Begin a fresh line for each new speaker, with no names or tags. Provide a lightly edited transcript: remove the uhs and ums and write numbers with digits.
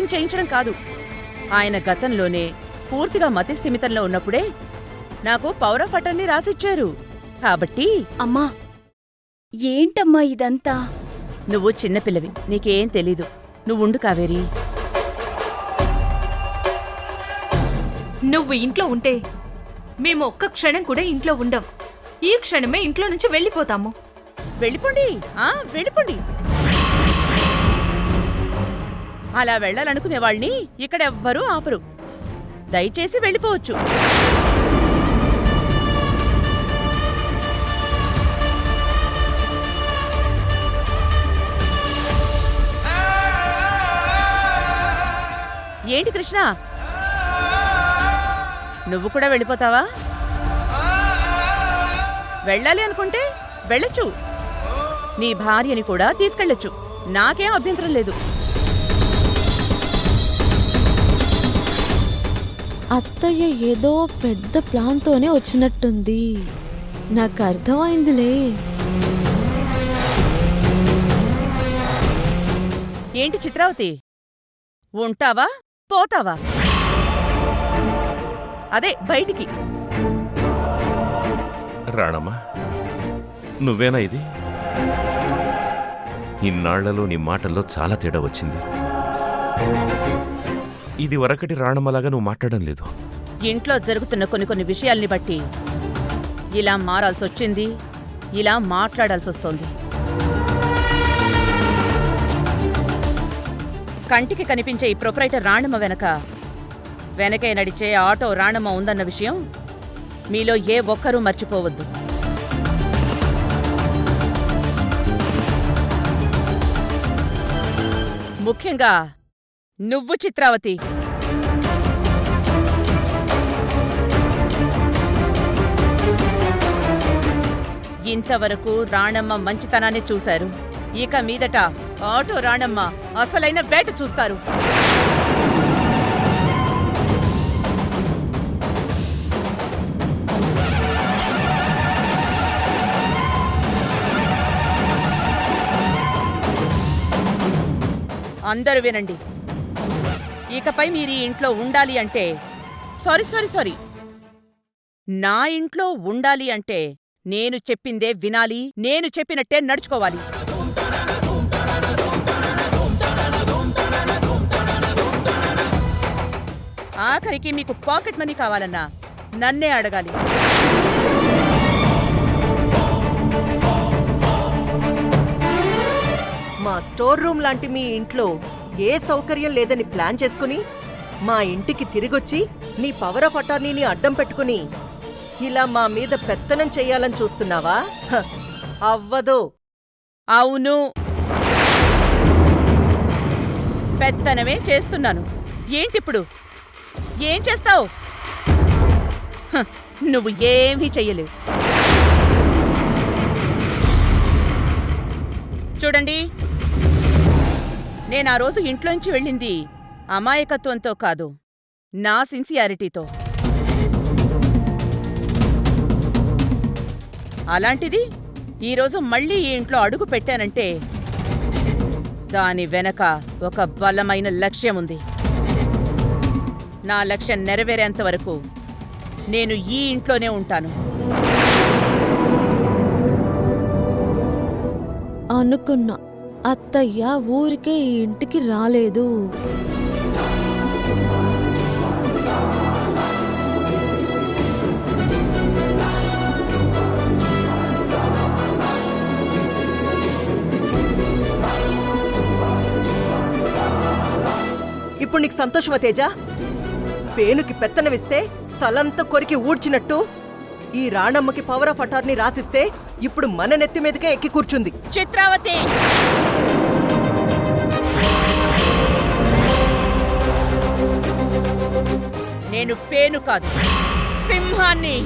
Acting చేయించడం కాదు. ఆయన గతంలోనే పూర్తిగా మతిస్థిమితంలో ఉన్నప్పుడే నాకు పవర్ ఆఫ్ అటర్నీ రాసిచ్చారు. కాబట్టి
అమ్మా, ఏంటమ్మా ఇదంతా?
నువ్వు చిన్నపిల్లవి, నీకేం తెలీదు. నువ్వుండు కావేరి.
నువ్వు ఇంట్లో ఉంటే మేము ఒక్క క్షణం కూడా ఇంట్లో ఉండం. ఈ క్షణమే ఇంట్లో నుంచి వెళ్ళిపోతాము.
వెళ్ళిపోండి, వెళ్ళిపోండి. అలా వెళ్ళాలనుకునే వాళ్ళని ఇక్కడెవ్వరూ ఆపరు. దయచేసి వెళ్ళిపోవచ్చు. ఏంటి కృష్ణ, నువ్వు కూడా వెళ్ళిపోతావా? వెళ్ళాలి అనుకుంటే వెళ్ళొచ్చు. నీ భార్యని కూడా తీసుకెళ్ళొచ్చు. నాకేం అభ్యంతరం లేదు.
అత్తయ్య ఏదో పెద్ద ప్లాన్తోనే వచ్చినట్టుంది. నాకు అర్థమైందిలే.
ఏంటి చిత్రావతి, ఉంటావా పోతావా? అదే బయటికి.
రాణమ్మా, నువ్వేనా ఇది? ఇన్నాళ్లలో నీ మాటల్లో చాలా తేడా వచ్చింది. ఇది వరకటి రాణమ్మలాగా నువ్వు మాట్లాడడం లేదు.
ఇంట్లో జరుగుతున్న కొన్ని విషయాల్ని బట్టి ఇలా మారాల్సొచ్చింది, ఇలా మాట్లాడాల్సొస్తోంది. కంటికి కనిపించే ఈ ప్రొపరైటర్ రాణమ్మ వెనకే నడిచే ఆటో రాణమ్మ ఉందన్న విషయం మీలో ఏ ఒక్కరూ మర్చిపోవద్దు. ముఖ్యంగా నువ్వు చిత్రావతి. ఇంతవరకు రాణమ్మ మంచితనాన్ని చూశారు. ఇక మీదట ఆటో రాణమ్మ అసలైన వేట చూస్తారు. అందరూ వినండి. ఇకపై మీరు ఈ ఇంట్లో ఉండాలి అంటే సారీ, నా ఇంట్లో ఉండాలి అంటే నేను చెప్పిందే వినాలి, నేను చెప్పినట్టే నడుచుకోవాలి. ఆఖరికి మీకు పాకెట్ మనీ కావాలన్నా నన్నే అడగాలి.
మా స్టోర్ రూమ్ లాంటి మీ ఇంట్లో ఏ సౌకర్యం లేదని ప్లాన్ చేసుకుని మా ఇంటికి తిరిగొచ్చి నీ పవర్ ఆఫ్ అటార్నీని అడ్డం పెట్టుకుని ఇలా మా మీద పెత్తనం చెయ్యాలని చూస్తున్నావా? అవ్వదు.
అవును, పెత్తనమే చేస్తున్నాను. ఏంటిప్పుడు ఏం చేస్తావు? నువ్వు ఏమీ చెయ్యలేవు. చూడండి, నేనా రోజు ఇంట్లోంచి వెళ్ళింది అమాయకత్వంతో కాదు, నా సిన్సియారిటీతో. అలాంటిది ఈరోజు మళ్ళీ ఈ ఇంట్లో అడుగు పెట్టానంటే దాని వెనక ఒక బలమైన లక్ష్యం ఉంది. నా లక్ష్యం నెరవేరేంతవరకు నేను ఈ ఇంట్లోనే ఉంటాను.
అనుకున్నా, అత్తయ్య ఊరికే ఈ ఇంటికి రాలేదు.
ఇప్పుడు నీకు సంతోషమా తేజ? పేనుకి పెత్తనవిస్తే స్థలంతా కొరికి ఊడ్చినట్టు ఈ రాణమ్మకి పవర్ ఆఫ్ అటార్నీ రాసిస్తే ఇప్పుడు మన నెత్తి మీదకే ఎక్కి కూర్చుంది.
చిత్రావతి, నేను పేను కాదు, సింహాన్ని.